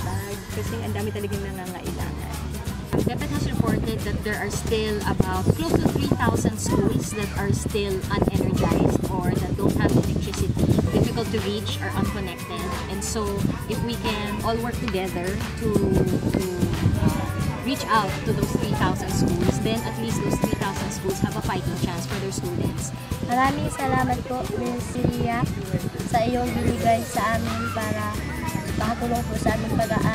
bag kasi ang dami talagang nangangailangan. DepEd has reported that there are still about close to 3,000 schools that are still unenergized or that don't have electricity, difficult to reach or unconnected. And so if we can all work together to reach out to those 3,000 schools, then at least those 3,000 schools have a fighting chance for their students. Maraming salamat po, Ms. Ria, sa iyong binigay sa amin para makatulong po sa aming pag-aaral.